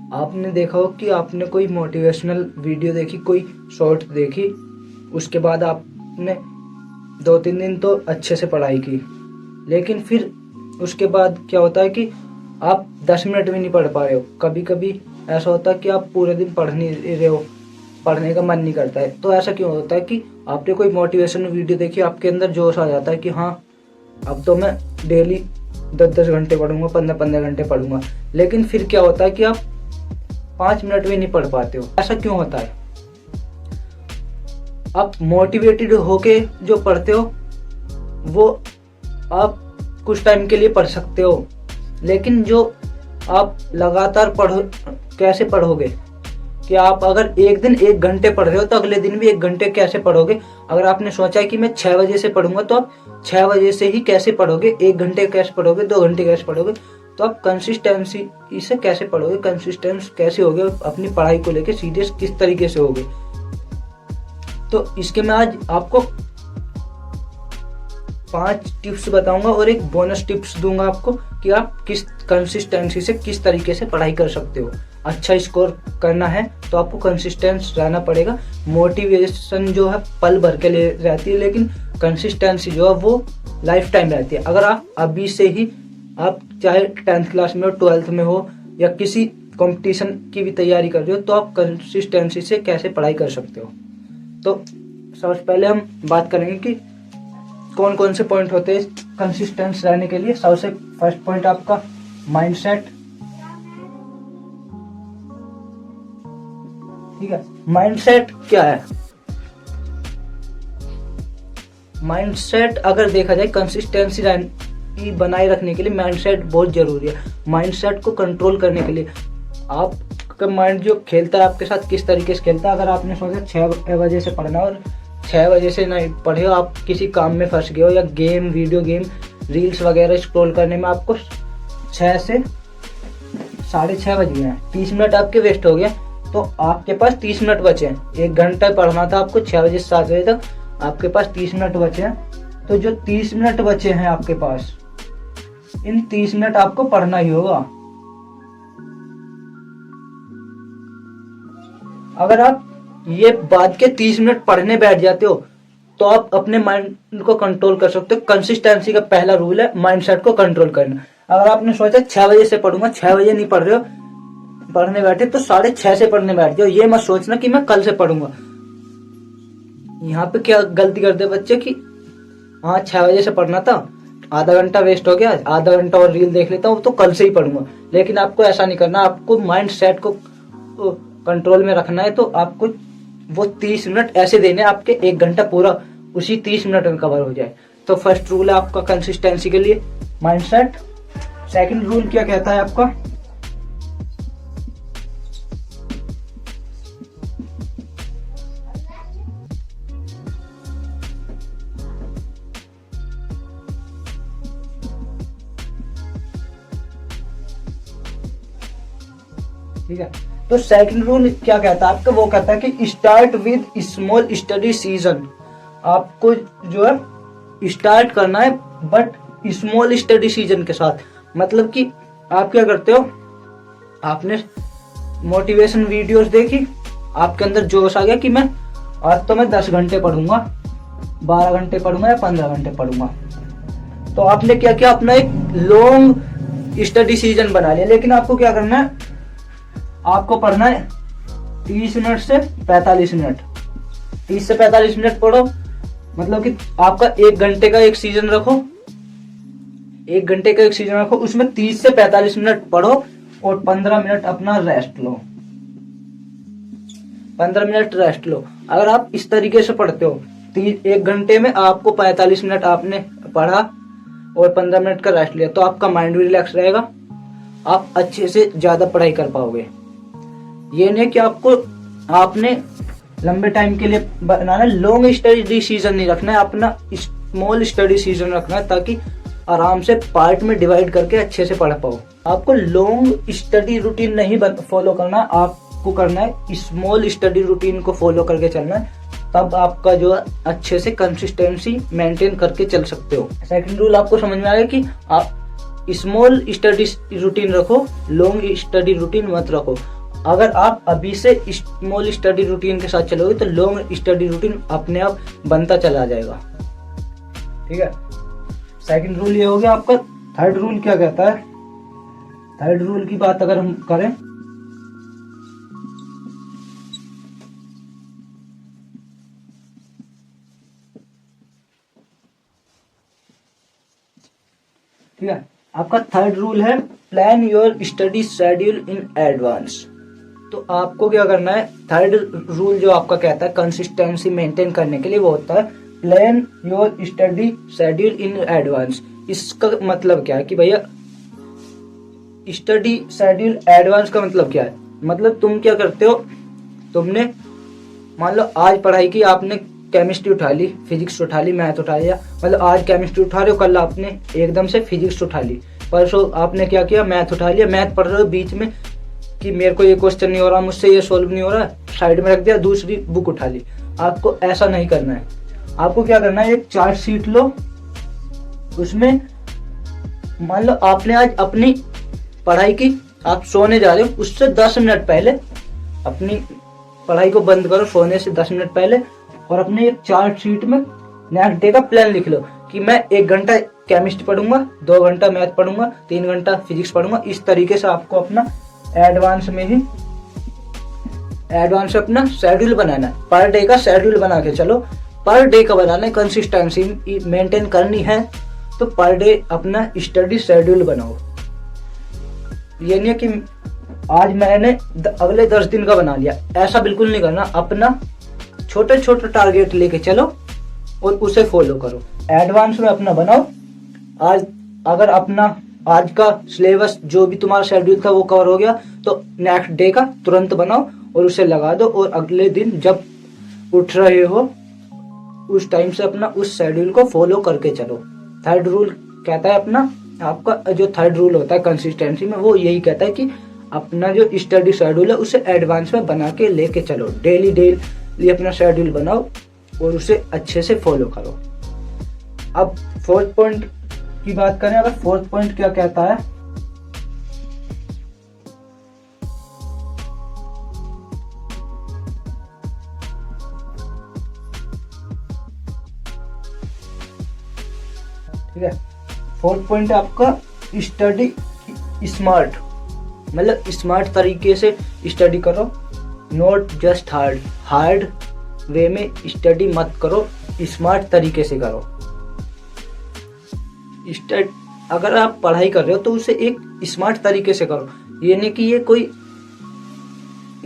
आपने देखा हो कि आपने कोई मोटिवेशनल वीडियो देखी, कोई शॉर्ट देखी, उसके बाद आपने 2-3 दिन तो अच्छे से पढ़ाई की, लेकिन फिर उसके बाद क्या होता है कि आप 10 मिनट भी नहीं पढ़ पा रहे हो। कभी कभी ऐसा होता है कि आप पूरे दिन पढ़ नहीं रहे हो, पढ़ने का मन नहीं करता है। तो ऐसा क्यों होता है कि आपने कोई मोटिवेशनल वीडियो देखी, आपके अंदर जोश आ जाता है कि हाँ अब तो मैं डेली 10-10 घंटे पढ़ूंगा, 15-15 घंटे पढ़ूंगा, लेकिन फिर क्या होता है कि आप 5 मिनट भी नहीं पढ़ पाते हो। ऐसा क्यों होता है? आप मोटिवेटेड होके जो पढ़ते हो वो आप कुछ टाइम के लिए पढ़ सकते हो, लेकिन जो आप लगातार पढ़ो, कैसे पढ़ोगे? कि आप अगर एक दिन 1 घंटे पढ़ रहे हो तो अगले दिन भी 1 घंटे कैसे पढ़ोगे? अगर आपने सोचा है कि मैं 6 बजे से पढ़ूंगा तो आप 6 बजे से ही कैसे पढ़ोगे? 1 घंटे कैसे पढ़ोगे? 2 घंटे कैसे पढ़ोगे? तो आप कंसिस्टेंसी से कैसे पढ़ोगे? कंसिस्टेंस कैसे होगे अपनी पढ़ाई को लेके, सीरियस किस तरीके से होगे? तो इसके मैं आज आपको 5 टिप्स बताऊंगा और एक बोनस टिप्स दूंगा आपको कि आप किस कंसिस्टेंसी से किस तरीके से पढ़ाई कर सकते हो। अच्छा स्कोर करना है तो आपको कंसिस्टेंस रहना पड़ेगा। मोटिवेशन जो है पल भर के लिए रहती है, लेकिन कंसिस्टेंसी जो है वो लाइफ टाइम रहती है। अगर आप अभी से ही, आप चाहे 10th क्लास में हो, 12th में हो, या किसी कंपटीशन की भी तैयारी कर रहे हो, तो आप कंसिस्टेंसी से कैसे पढ़ाई कर सकते हो। तो सबसे पहले हम बात करेंगे कि कौन कौन से पॉइंट होते हैं कंसिस्टेंस रहने के लिए। सबसे फर्स्ट पॉइंट आपका माइंडसेट। ठीक है, माइंडसेट क्या है? माइंडसेट अगर देखा जाए कंसिस्टेंसी बनाए रखने के लिए माइंडसेट बहुत जरूरी है। माइंडसेट को कंट्रोल करने के लिए आपका माइंड जो खेलता है आपके साथ, किस तरीके से खेलता है। अगर आपने सोचा 6 बजे से पढ़ना और 6 बजे से नहीं पढ़े हो, आप किसी काम में फंस गए हो, या गेम, वीडियो गेम, रील्स वगैरह स्क्रॉल करने में आपको 6 से 6:30 बज गए हैं, 30 मिनट आपके वेस्ट हो गए, तो आपके पास 30 मिनट बचे हैं। 1 घंटा पढ़ना था आपको 6 बजे से 7 बजे तक, आपके पास 30 मिनट बचे हैं। तो जो 30 मिनट बचे हैं आपके पास, इन 30 मिनट आपको पढ़ना ही होगा। अगर आप ये बाद के 30 मिनट पढ़ने बैठ जाते हो तो आप अपने माइंड को कंट्रोल कर सकते हो। कंसिस्टेंसी का पहला रूल है माइंडसेट को कंट्रोल करना। अगर आपने सोचा 6 बजे से पढ़ूंगा, 6 बजे नहीं पढ़ रहे हो, पढ़ने बैठे तो 6:30 से पढ़ने बैठ जाओ। ये मत सोचना कि मैं कल से पढ़ूंगा। यहाँ पे क्या गलती करते बच्चे कि हाँ 6 बजे से पढ़ना था, आधा घंटा वेस्ट हो गया, आधा घंटा और रील देख लेता हूँ तो कल से ही पढ़ूंगा। लेकिन आपको ऐसा नहीं करना, आपको माइंड सेट को कंट्रोल में रखना है। तो आपको वो 30 मिनट ऐसे देने, आपके 1 घंटा पूरा उसी 30 मिनट में कवर हो जाए। तो फर्स्ट रूल है आपका कंसिस्टेंसी के लिए माइंड सेट। सेकेंड रूल क्या कहता है आपका? ठीक है, तो सेकंड रूल क्या कहता है आपका? वो कहता है कि start with small study season. आपको जो है स्टार्ट करना है बट स्मॉल स्टडी सीजन के साथ। मतलब कि आप क्या करते हो, आपने मोटिवेशन वीडियोस देखी, आपके अंदर जोश आ गया कि मैं आज तो मैं 10 घंटे पढ़ूंगा, 12 घंटे पढ़ूंगा या 15 घंटे पढ़ूंगा। तो आपने क्या किया, अपना एक लॉन्ग स्टडी सीजन बना लिया। लेकिन आपको क्या करना है, आपको पढ़ना है 30 मिनट से 45 मिनट। 30 से 45 मिनट पढ़ो, मतलब कि आपका 1 घंटे का एक सीजन रखो, 1 घंटे का एक सीजन रखो, उसमें 30 से 45 मिनट पढ़ो और 15 मिनट अपना रेस्ट लो। 15 मिनट रेस्ट लो। अगर आप इस तरीके से पढ़ते हो, 1 घंटे में आपको 45 मिनट आपने पढ़ा और 15 मिनट का रेस्ट लिया, तो आपका माइंड भी रिलैक्स रहेगा, आप अच्छे से ज्यादा पढ़ाई कर पाओगे। ये नहीं कि आपने लंबे टाइम के लिए बनाना, लॉन्ग स्टडी सीजन नहीं रखना है, अपना स्मॉल स्टडी सीजन रखना है, ताकि आराम से पार्ट में डिवाइड करके अच्छे से पढ़ पाओ। आपको लॉन्ग स्टडी रूटीन नहीं फॉलो करना, आपको करना है स्मॉल स्टडी रूटीन को फॉलो करके चलना है, तब आपका जो अच्छे से कंसिस्टेंसी मेंटेन करके चल सकते हो। सेकंड रूल आपको समझ में आएगा कि आप स्मॉल स्टडी रूटीन रखो, लॉन्ग स्टडी रूटीन मत रखो। अगर आप अभी से स्मॉल स्टडी रूटीन के साथ चलोगे तो लॉन्ग स्टडी रूटीन अपने आप बनता चला जाएगा। ठीक है, सेकंड रूल ये हो गया आपका। थर्ड रूल क्या कहता है? थर्ड रूल की बात अगर हम करें, ठीक है, आपका थर्ड रूल है plan your study schedule in advance. तो आपको क्या करना है, थर्ड रूल जो आपका कहता है कंसिस्टेंसी मेंटेन करने के लिए, वो होता है plan your study schedule in advance. इसका मतलब क्या है कि भैया स्टडी शेड्यूल एडवांस का मतलब क्या है? मतलब तुम क्या करते हो, तुमने मान लो आज पढ़ाई की, आपने केमिस्ट्री उठा ली, फिजिक्स उठा ली, मैथ उठा लिया। मतलब आज केमिस्ट्री उठा रहे हो, कल आपने एकदम से फिजिक्स उठा ली, परसों आपने क्या किया, मैथ उठा लिया। मैथ पढ़ रहे हो, बीच में कि मेरे को ये क्वेश्चन नहीं हो रहा, मुझसे ये सॉल्व नहीं हो रहा, साइड में रख दिया, दूसरी बुक उठा ली। आपको ऐसा नहीं करना है। आपको क्या करना है, एक चार्ट शीट लो, उसमें मान लो आपने आज अपनी पढ़ाई की, आप सोने जा रहे हो, उससे 10 मिनट पहले अपनी पढ़ाई को बंद करो, सोने से 10 मिनट पहले, और अपने एक चार्ट शीट में नेक्स्ट डे का प्लान लिख लो कि मैं 1 घंटा केमिस्ट्री पढ़ूंगा, 2 घंटा मैथ पढ़ूंगा, 3 घंटा फिजिक्स पढ़ूंगा। इस तरीके से आपको अपना एडवांस में ही अपना शेड्यूल बनाना है। पर डे का शेड्यूल बना के चलो, पर डे का बनाना है, कंसिस्टेंसी मेंटेन करनी है तो पर डे अपना स्टडी शेड्यूल बनाओ। ये नहीं है कि आज मैंने अगले 10 दिन का बना लिया, ऐसा बिल्कुल नहीं करना। अपना छोटे छोटे टारगेट लेके चलो और उसे फॉलो करो। एडवांस में अपना बनाओ। आज अगर अपना आज का सिलेबस जो भी तुम्हारा शेड्यूल था वो कवर हो गया तो नेक्स्ट डे का तुरंत बनाओ और उसे लगा दो, और अगले दिन जब उठ रहे हो उस टाइम से अपना उस शेड्यूल को फॉलो करके चलो। थर्ड रूल कहता है अपना, आपका जो थर्ड रूल होता है कंसिस्टेंसी में, वो यही कहता है कि अपना जो स्टडी शेड्यूल है उसे एडवांस में बना के लेके चलो। डेली अपना शेड्यूल बनाओ और उसे अच्छे से फॉलो करो। अब फोर्थ पॉइंट की बात करें, अगर फोर्थ पॉइंट क्या कहता है, ठीक है, फोर्थ पॉइंट है आपका स्टडी स्मार्ट। मतलब स्मार्ट तरीके से स्टडी करो, नॉट जस्ट हार्ड वे में स्टडी मत करो, स्मार्ट तरीके से करो। अगर आप पढ़ाई कर रहे हो तो उसे एक स्मार्ट तरीके से करो। ये नहीं कि ये कोई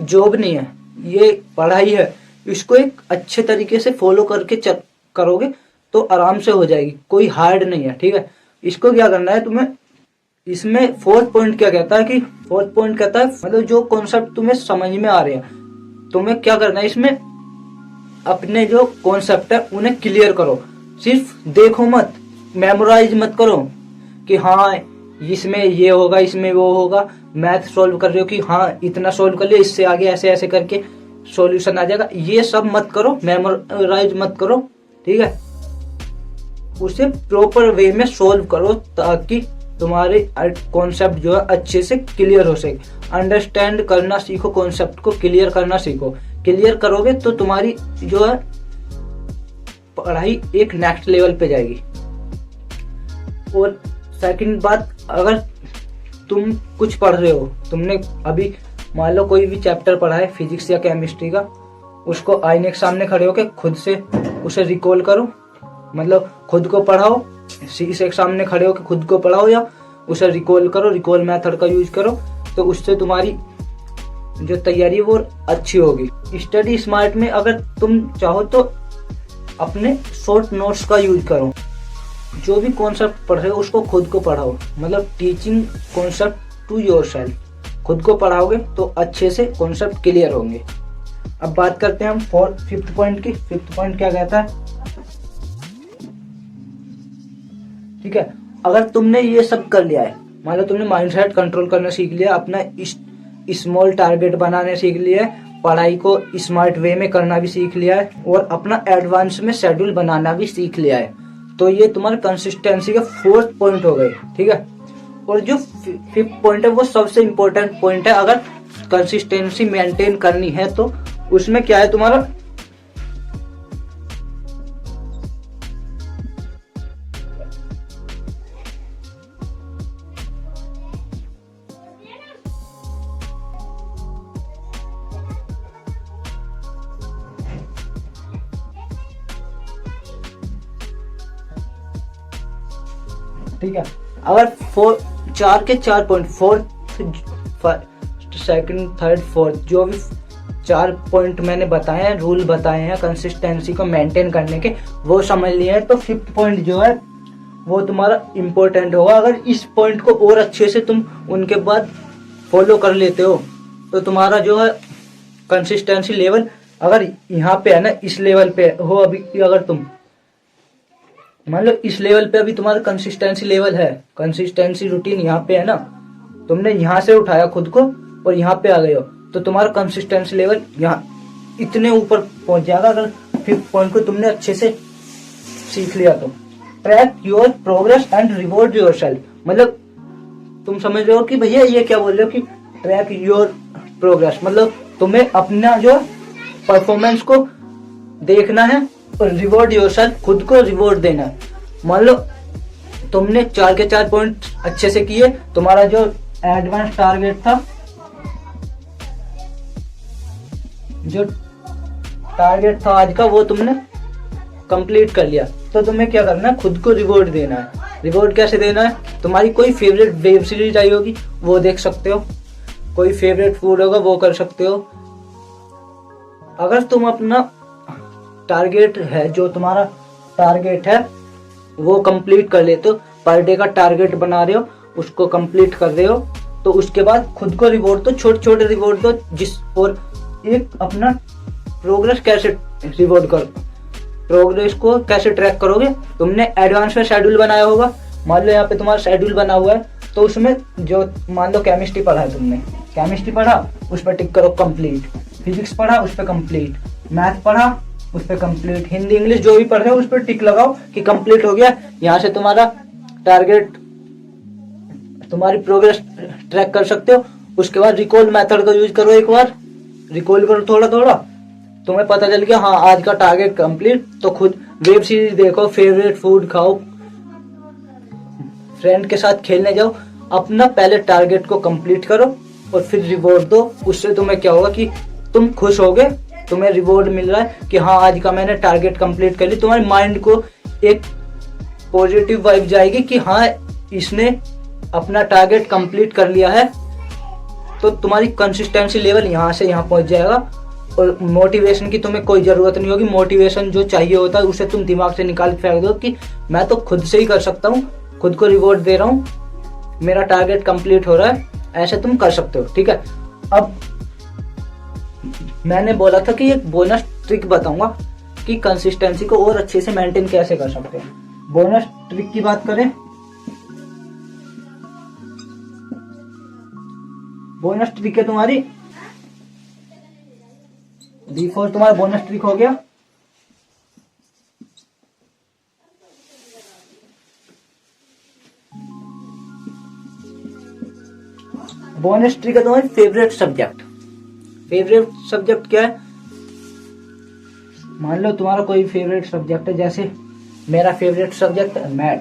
जॉब नहीं है, ये पढ़ाई है, इसको एक अच्छे तरीके से फॉलो करके करोगे तो आराम से हो जाएगी, कोई हार्ड नहीं है। ठीक है, इसको क्या करना है तुम्हें, इसमें फोर्थ पॉइंट क्या कहता है कि फोर्थ पॉइंट कहता है मतलब जो कॉन्सेप्ट तुम्हें समझ में आ रहे हैं, तुम्हें क्या करना है, इसमें अपने जो कॉन्सेप्ट है उन्हें क्लियर करो। सिर्फ देखो मत, मेमोराइज मत करो कि हाँ इसमें ये होगा, इसमें वो होगा। मैथ सॉल्व कर रहे हो कि हाँ इतना सॉल्व कर लिया, इससे आगे ऐसे ऐसे करके सॉल्यूशन आ जाएगा, ये सब मत करो, मेमोराइज मत करो। ठीक है, उसे प्रॉपर वे में सॉल्व करो ताकि तुम्हारे कॉन्सेप्ट जो है अच्छे से क्लियर हो सके। अंडरस्टैंड करना सीखो, कॉन्सेप्ट को क्लियर करना सीखो। क्लियर करोगे तो तुम्हारी जो है पढ़ाई एक नेक्स्ट लेवल पे जाएगी। और सेकंड बात, अगर तुम कुछ पढ़ रहे हो, तुमने अभी मान लो कोई भी चैप्टर पढ़ा है फिजिक्स या केमिस्ट्री का, उसको आईने के सामने खड़े होकर खुद से उसे रिकॉल करो। मतलब खुद को पढ़ाओ, शीशे के सामने खड़े होकर खुद को पढ़ाओ या उसे रिकॉल करो, रिकॉल मेथड का यूज करो, तो उससे तुम्हारी जो तैयारी है वो अच्छी होगी। स्टडी स्मार्ट में अगर तुम चाहो तो अपने शॉर्ट नोट्स का यूज करो। जो भी कॉन्सेप्ट पढ़ रहे हो उसको खुद को पढ़ाओ, मतलब टीचिंग कॉन्सेप्ट टू योरसेल्फ। खुद को पढ़ाओगे तो अच्छे से कॉन्सेप्ट क्लियर होंगे। अब बात करते हैं हम फिफ्थ पॉइंट की। फिफ्थ पॉइंट क्या कहता है, ठीक है, अगर तुमने ये सब कर लिया है, मान लो तुमने माइंडसेट कंट्रोल करना सीख लिया, अपना स्मॉल टारगेट बनाने सीख लिया है, पढ़ाई को स्मार्ट वे में करना भी सीख लिया है, और अपना एडवांस में शेड्यूल बनाना भी सीख लिया है, तो ये तुम्हारे कंसिस्टेंसी के फोर्थ पॉइंट हो गए। ठीक है, और जो फिफ्थ पॉइंट है वो सबसे इम्पोर्टेंट पॉइंट है। अगर कंसिस्टेंसी मेंटेन करनी है तो उसमें क्या है तुम्हारा, ठीक है। अगर चार के 4 point, first second third fourth, जो भी 4 पॉइंट मैंने बताए हैं, रूल बताए हैं कंसिस्टेंसी को मेंटेन करने के, वो समझ लिए हैं, तो फिफ्थ पॉइंट जो है वो तुम्हारा इम्पोर्टेंट होगा। अगर इस पॉइंट को और अच्छे से तुम उनके बाद फॉलो कर लेते हो तो तुम्हारा जो है कंसिस्टेंसी लेवल, अगर यहाँ पे है ना, इस लेवल पे हो अभी, अगर तुम मान लो इस लेवल पे अभी तुम्हारा कंसिस्टेंसी लेवल है, कंसिस्टेंसी रूटीन यहाँ पे है ना, तुमने यहाँ से उठाया खुद को और यहाँ पे आ गए हो, तो तुम्हारा कंसिस्टेंसी लेवल यहाँ इतने ऊपर पहुंच जाएगा अगर फिफ्थ पॉइंट को तुमने अच्छे से सीख लिया तो। Track your progress and reward yourself, मतलब तुम समझ रहे हो कि भैया ये क्या बोल रहे हो कि ट्रैक योर प्रोग्रेस, मतलब तुम्हें अपना जो परफॉर्मेंस को देखना है और रिवॉर्ड योरसेल्फ, खुद को रिवॉर्ड देना है। मान लो तुमने 4 के 4 पॉइंट अच्छे से किए, तुम्हारा जो एडवांस टारगेट था, जो टारगेट था आज का, वो तुमने कंप्लीट कर लिया, तो तुम्हें क्या करना है, खुद को रिवॉर्ड देना है। रिवॉर्ड कैसे देना है, तुम्हारी कोई फेवरेट वेब सीरीज आई होगी वो देख सकते हो, कोई फेवरेट फूड होगा वो कर सकते हो। अगर तुम अपना टारगेट है, जो तुम्हारा टारगेट है वो कंप्लीट कर लेते हो, पर डे का टारगेट बना रहे हो, उसको कंप्लीट कर रहे हो, तो उसके बाद खुद को रिवॉर्ड दो, छोटे छोटे रिवॉर्ड दो, और एक अपना प्रोग्रेस कैसे रिवॉर्ड करो, प्रोग्रेस को कैसे ट्रैक करोगे, तुमने एडवांस में शेड्यूल बनाया होगा। मान लो यहाँ पे तुम्हारा शेड्यूल बना हुआ है, तो उसमें जो मान लो केमिस्ट्री पढ़ा है, तुमने केमिस्ट्री पढ़ा उस पर टिक करो कंप्लीट, फिजिक्स पढ़ा उस पर कंप्लीट, मैथ पढ़ा उस पर कंप्लीट, हिंदी इंग्लिश जो भी पढ़ रहे हो उस पर टिक लगाओ कि कंप्लीट हो गया। यहाँ से तुम्हारा टारगेट, तुम्हारी प्रोग्रेस ट्रैक कर सकते हो। उसके बाद रिकॉल मेथड का यूज करो, एक बार रिकॉल करो थोड़ा थोड़ा, तुम्हें पता चल गया हाँ आज का टारगेट कंप्लीट, तो खुद वेब सीरीज देखो, फेवरेट फूड खाओ, फ्रेंड के साथ खेलने जाओ, अपना पहले टारगेट को कंप्लीट करो और फिर रिवॉर्ड दो। उससे तुम्हें क्या होगा कि तुम खुश होगे, तुम्हें रिवॉर्ड मिल रहा है कि हाँ आज का मैंने टारगेट कंप्लीट कर ली, तुम्हारे माइंड को एक पॉजिटिव वाइब जाएगी कि हाँ इसने अपना टारगेट कंप्लीट कर लिया है, तो तुम्हारी कंसिस्टेंसी लेवल यहाँ से यहाँ पहुंच जाएगा। और मोटिवेशन की तुम्हें कोई जरूरत नहीं होगी, मोटिवेशन जो चाहिए होता है उसे तुम दिमाग से निकाल फेंक दो कि मैं तो खुद से ही कर सकता हूँ, खुद को रिवॉर्ड दे रहा हूँ, मेरा टारगेट कंप्लीट हो रहा है, ऐसे तुम कर सकते हो। ठीक है, अब मैंने बोला था कि एक बोनस ट्रिक बताऊंगा कि कंसिस्टेंसी को और अच्छे से मेंटेन कैसे कर सकते हैं। बोनस ट्रिक की बात करें, बोनस ट्रिक है तुम्हारी D4, तुम्हारा बोनस ट्रिक हो गया। बोनस ट्रिक है तुम्हारी फेवरेट सब्जेक्ट। फेवरेट सब्जेक्ट क्या है, मान लो तुम्हारा कोई फेवरेट सब्जेक्ट है, जैसे मेरा फेवरेट सब्जेक्ट है मैथ,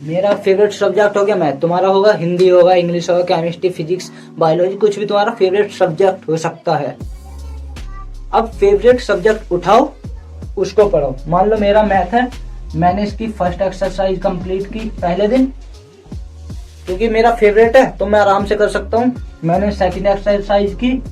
मेरा फेवरेट सब्जेक्ट हो गया मैथ, तुम्हारा होगा हिंदी, होगा इंग्लिश, होगा केमिस्ट्री, फिजिक्स, बायोलॉजी, कुछ भी तुम्हारा फेवरेट सब्जेक्ट हो सकता है। अब फेवरेट सब्जेक्ट उठाओ, उसको पढ़ो। मान लो मेरा मैथ है, मैंने इसकी फर्स्ट एक्सरसाइज कंप्लीट की पहले दिन, क्योंकि मेरा फेवरेट है तो मैं आराम से कर सकता हूँ। मैंने सेकंड एक्सरसाइज की,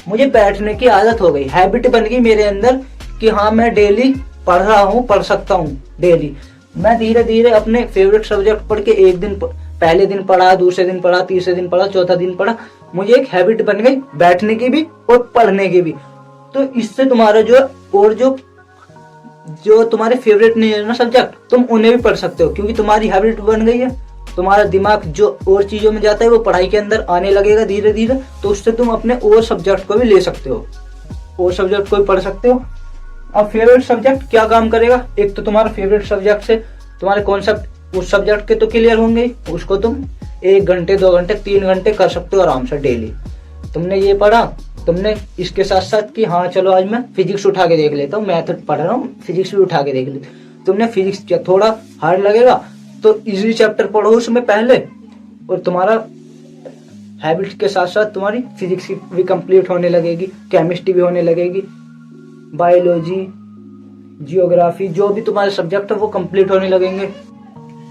मुझे बैठने की आदत हो गई, हैबिट बन गई मेरे अंदर कि हाँ मैं डेली पढ़ रहा हूँ, पढ़ सकता हूँ डेली। मैं धीरे धीरे अपने फेवरेट सब्जेक्ट पढ़ के एक दिन, पहले दिन पढ़ा, दूसरे दिन पढ़ा, तीसरे दिन पढ़ा, चौथा दिन पढ़ा, मुझे एक हैबिट बन गई बैठने की भी और पढ़ने की भी। तो इससे तुम्हारा जो और जो तुम्हारे फेवरेट नहीं है ना सब्जेक्ट, तुम उन्हें भी पढ़ सकते हो, क्योंकि तुम्हारी हैबिट बन गई है। तुम्हारा दिमाग जो और चीजों में जाता है वो पढ़ाई के अंदर आने लगेगा धीरे धीरे, तो उससे तुम अपने और सब्जेक्ट को भी ले सकते हो, और सब्जेक्ट को भी पढ़ सकते हो। अब फेवरेट सब्जेक्ट क्या काम करेगा, एक तो तुम्हारा फेवरेट सब्जेक्ट से तुम्हारे कॉन्सेप्ट उस सब्जेक्ट के तो क्लियर होंगे, उसको तुम 1 घंटे 2 घंटे 3 घंटे कर सकते हो आराम से डेली। तुमने ये पढ़ा, तुमने इसके साथ साथ कि हाँ चलो आज मैं फिजिक्स उठा के देख लेता हूँ, मैथ पढ़ रहा हूँ फिजिक्स भी उठा के देख लेता हूँ। तुमने फिजिक्स किया, थोड़ा हार्ड लगेगा तो इजी चैप्टर पढ़ो उसमें पहले, और तुम्हारा हैबिट के साथ साथ तुम्हारी फिजिक्स भी कंप्लीट होने लगेगी, केमिस्ट्री भी होने लगेगी, बायोलॉजी, जियोग्राफी, जो भी तुम्हारे सब्जेक्ट है वो कंप्लीट होने लगेंगे।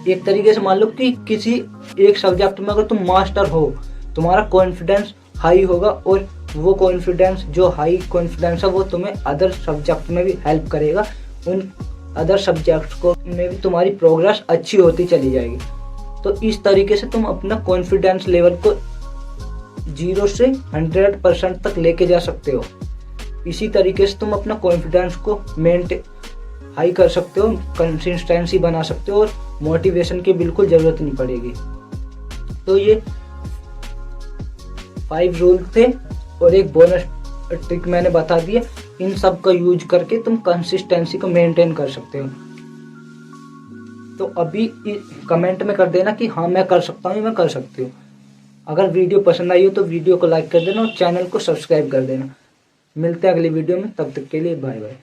एक तरीके से मान लो कि किसी एक सब्जेक्ट में अगर तुम मास्टर हो, तुम्हारा कॉन्फिडेंस हाई होगा, और वो कॉन्फिडेंस, जो हाई कॉन्फिडेंस है वो तुम्हें अदर सब्जेक्ट में भी हेल्प करेगा। उन अदर सब्जेक्ट्स को में भी तुम्हारी प्रोग्रेस अच्छी होती चली जाएगी। तो इस तरीके से तुम अपना कॉन्फिडेंस लेवल को 0 से 100% तक लेके जा सकते हो। इसी तरीके से तुम अपना कॉन्फिडेंस को मेंटेन हाई कर सकते हो, कंसिस्टेंसी बना सकते हो, और मोटिवेशन की बिल्कुल जरूरत नहीं पड़ेगी। तो ये 5 रूल थे और एक बोनस ट्रिक मैंने बता दिया। इन सब का यूज करके तुम कंसिस्टेंसी को मेंटेन कर सकते हो। तो अभी कमेंट में कर देना कि हाँ मैं कर सकता हूँ, मैं कर सकती हूँ। अगर वीडियो पसंद आई हो तो वीडियो को लाइक कर देना और चैनल को सब्सक्राइब कर देना। मिलते हैं अगली वीडियो में, तब तक के लिए बाय बाय।